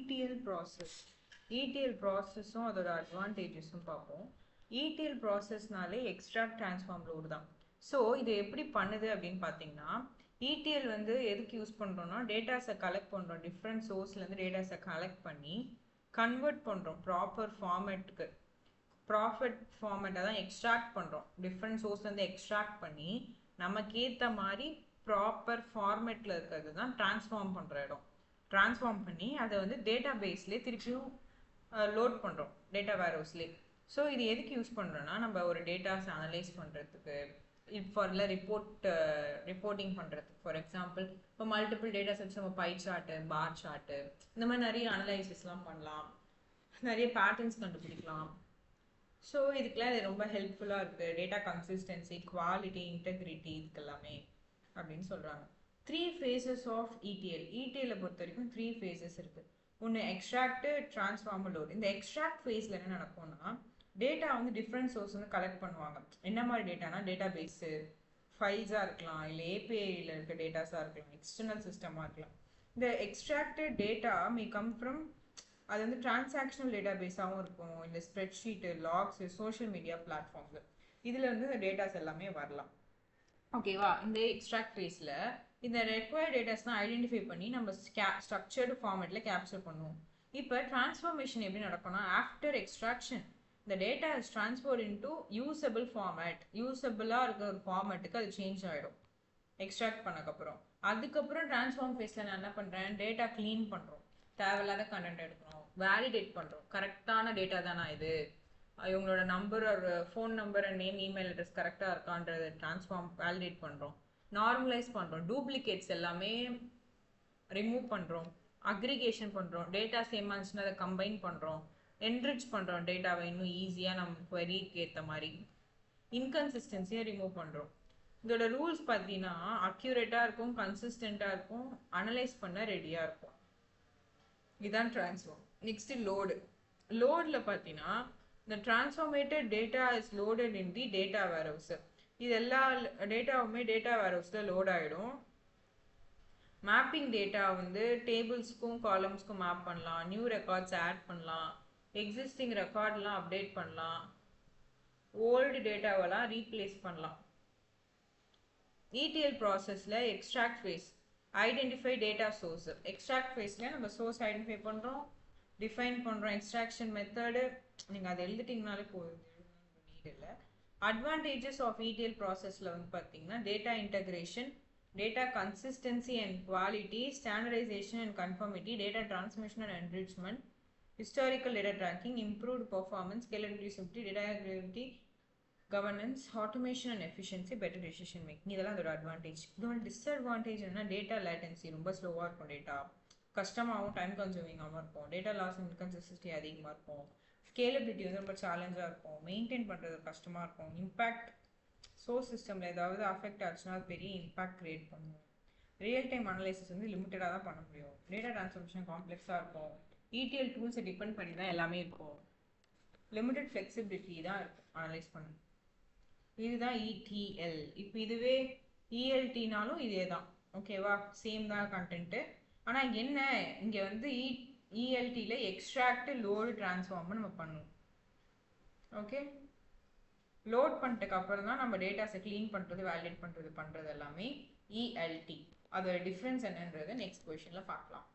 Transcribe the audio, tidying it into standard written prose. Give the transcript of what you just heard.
ETL process. ETL processம் அதோட அட்வான்டேஜஸும் பார்ப்போம். ETL processனாலே extract transform load தான். ஸோ இது எப்படி பண்ணுது அப்படின்னு பார்த்தீங்கன்னா, ETL வந்து எதுக்கு யூஸ் பண்ணுறோம்னா, டேட்டாஸை கலெக்ட் பண்ணுறோம். டிஃப்ரெண்ட் சோர்ஸ்லேருந்து டேட்டாஸை கலெக்ட் பண்ணி கன்வெர்ட் பண்ணுறோம் ப்ராப்பர் ஃபார்மேட்டுக்கு. ஃபார்மேட்டை தான் எக்ஸ்ட்ராக்ட் பண்ணுறோம். டிஃப்ரெண்ட் சோர்ஸ்லேருந்து எக்ஸ்ட்ராக்ட் பண்ணி நமக்கு ஏற்ற மாதிரி ப்ராப்பர் ஃபார்மேட்டில் இருக்கிறது தான் ட்ரான்ஸ்ஃபார்ம் பண்ணுற இடம். ட்ரான்ஸ்ஃபார்ம் பண்ணி அதை வந்து டேட்டா பேஸ்லேயே திருப்பியும் லோட் பண்ணுறோம் டேட்டா வேர்ஹவுஸ்லேயே. ஸோ இது எதுக்கு யூஸ் பண்ணுறோன்னா, நம்ம ஒரு டேட்டாஸ் அனலைஸ் பண்ணுறதுக்கு, ஃபார்ல ரிப்போர்ட்டிங் பண்ணுறதுக்கு. ஃபார் எக்ஸாம்பிள், இப்போ மல்டிபிள் டேட்டா செட்ஸ் நம்ம பை சார்ட்டு, பார் சார்ட்டு, இந்த மாதிரி நிறைய அனலைசிஸ்லாம் பண்ணலாம், நிறைய பேட்டர்ன்ஸ் கண்டுபிடிக்கலாம். ஸோ இதுக்கெல்லாம் இது ரொம்ப ஹெல்ப்ஃபுல்லாக இருக்குது. டேட்டா கன்சிஸ்டன்சி, குவாலிட்டி, இன்டெகிரிட்டி, இதுக்கு எல்லாமே அப்படின்னு சொல்கிறாங்க. 3 phases ஆஃப் ETL. ETL பொறுத்த வரைக்கும் 3 phases இருக்குது. ஒன்று எக்ஸ்ட்ராக்ட், ட்ரான்ஸ்ஃபார்ம், லோட். இந்த எக்ஸ்ட்ராக்ட் ஃபேஸில் என்ன நடக்கும்னா, டேட்டா வந்து டிஃப்ரெண்ட் சோர்ஸ் வந்து கலெக்ட் பண்ணுவாங்க. என்ன மாதிரி டேட்டானா, டேட்டா பேஸு, ஃபைல்ஸாக இருக்கலாம், இல்லை ஏபிஐயில் இருக்க டேட்டாஸாக இருக்கலாம், எக்ஸ்டர்னல் சிஸ்டமாக இருக்கலாம். இந்த extracted data may come from, அது வந்து டிரான்சாக்ஷனல் டேட்டா பேஸாகவும் இருக்கும், இல்லை spreadsheet, lakhs, social media platforms, இதில் வந்து இந்த டேட்டாஸ் எல்லாமே வரலாம். ஓகேவா? இந்த எக்ஸ்ட்ராக்ட் ஃபேஸில் இந்த ரெக்வயர்ட் டேட்டாஸ்லாம் ஐடென்டிஃபை பண்ணி நம்ம ஸ்ட்ரக்சர்டு ஃபார்மேட்டில் கேப்சர் பண்ணுவோம். இப்போ டிரான்ஸ்ஃபார்மேஷன் எப்படி நடக்கும்னா, ஆஃப்டர் எக்ஸ்ட்ராக்ஷன் இந்த data is transferred into usable format. யூசபிளாக இருக்கிற ஒரு ஃபார்மேட்டுக்கு அது சேஞ்ச் ஆகிடும் எக்ஸ்ட்ராக்ட் பண்ணக்கப்புறம். அதுக்கப்புறம் டிரான்ஸ்ஃபார்ம் ஃபேஸில் நான் என்ன பண்ணுறேன், டேட்டா க்ளீன் பண்ணுறோம், தேவையில்லாத கண்டென்ட் எடுக்கணும், வேலிடேட் பண்ணுறோம், கரெக்டான டேட்டா தானா இது, இவங்களோட நம்பர், ஒரு phone number and name, email address கரெக்டாக இருக்கான்றதை வேலிடேட் பண்ணுறோம், நார்மலைஸ் பண்ணுறோம், டூப்ளிகேட்ஸ் எல்லாமே ரிமூவ் பண்ணுறோம், அக்ரிகேஷன் பண்ணுறோம், டேட்டா சேமாக இருந்துச்சுன்னா அதை கம்பைன் பண்ணுறோம், என்ரிச் பண்ணுறோம் டேட்டாவை இன்னும் ஈஸியாக நம்ம குவரிக்கு ஏற்ற மாதிரி, இன்கன்சிஸ்டன்சியை ரிமூவ் பண்ணுறோம். இதோட ரூல்ஸ் பார்த்தீங்கன்னா, அக்யூரேட்டாக இருக்கும், கன்சிஸ்டண்ட்டாக இருக்கும், அனலைஸ் பண்ண ரெடியாக இருக்கும். இதுதான் ட்ரான்ஸ்ஃபார்ம். Next load. லோடில் பார்த்தீங்கன்னா, the transformated data is loaded in the data warehouse. இது எல்லா டேட்டாவுமே டேட்டா வேர்ஹவுஸில் லோட் ஆகிடும். மேப்பிங் டேட்டா வந்து டேபிள்ஸ்க்கும் காலம்ஸ்க்கும் மேப் பண்ணலாம், நியூ ரெக்கார்ட்ஸ் ஆட் பண்ணலாம், எக்ஸிஸ்டிங் ரெக்கார்ட்லாம் அப்டேட் பண்ணலாம், ஓல்டு டேட்டாவெல்லாம் ரீப்ளேஸ் பண்ணலாம். ETL ப்ராசஸில் extract phase, identify data source. Extract ஃபேஸில் நம்ம சோர்ஸ் ஐடென்டிஃபை பண்ணுறோம், டிஃபைன் பண்ணுறோம் எக்ஸ்ட்ராக்ஷன் மெத்தடு. நீங்கள் அதை எழுதிட்டிங்கனாலே போதும், நீட் இல்லை. அட்வான்டேஜஸ் ஆஃப் ETL ப்ராசஸில் வந்து பார்த்தீங்கன்னா, data integration, data consistency and quality, standardisation and conformity, data transmission and enrichment, historical data tracking, improved performance, scalability, data gravity, governance, automation and efficiency, better decision making. இதெல்லாம் அதோட advantage. இதோட disadvantage என்ன, data latency ரொம்ப ஸ்லோவாக இருக்கும், data கஷ்டமாகவும் time கன்சூமிங்காகவும் இருக்கும், data loss and inconsistency அதிகமாக இருக்கும், ஸ்கேலபிலிட்டி வந்து ரொம்ப சேலஞ்சாக இருக்கும், மெயின்டைன் பண்ணுறது கஷ்டமாக இருக்கும், இம்பேக்ட் சோர்ஸ் சிஸ்டமில் ஏதாவது அஃபெக்ட் ஆச்சுன்னா அது பெரிய இம்பாக்ட் க்ரியேட் பண்ணும், ரியல் டைம் அனலைசிஸ் வந்து லிமிட்டடாக தான் பண்ண முடியும், டேட்டா ட்ரான்ஸ்ஃபர்மேஷன் காம்ப்ளெக்ஸாக இருக்கும், ETL டூல்ஸை டிபெண்ட் பண்ணி தான் எல்லாமே இருக்கும், லிமிட்டட் ஃப்ளெக்சிபிலிட்டி தான் இருக்கும் அனலைஸ் பண்ண. இதுதான் ETL. இப்போ இதுவே ELTனாலும் இதே தான், ஓகேவா? சேம் தான் கண்டென்ட்டு. ஆனால் என்ன, இங்கே வந்து ELTல எக்ஸ்ட்ராக்ட், லோடு, ட்ரான்ஸ்ஃபார்ம் நம்ம பண்ணுவோம். ஓகே, லோட் பண்ணிட்டுக்கு அப்புறம் தான் நம்ம டேட்டாஸை க்ளீன் பண்ணுறது, வேலிடேட் பண்ணுறது எல்லாமே ELT. அதோட டிஃப்ரென்ஸ் என்னன்றதை நெக்ஸ்ட் கொஷனில் பார்க்கலாம்.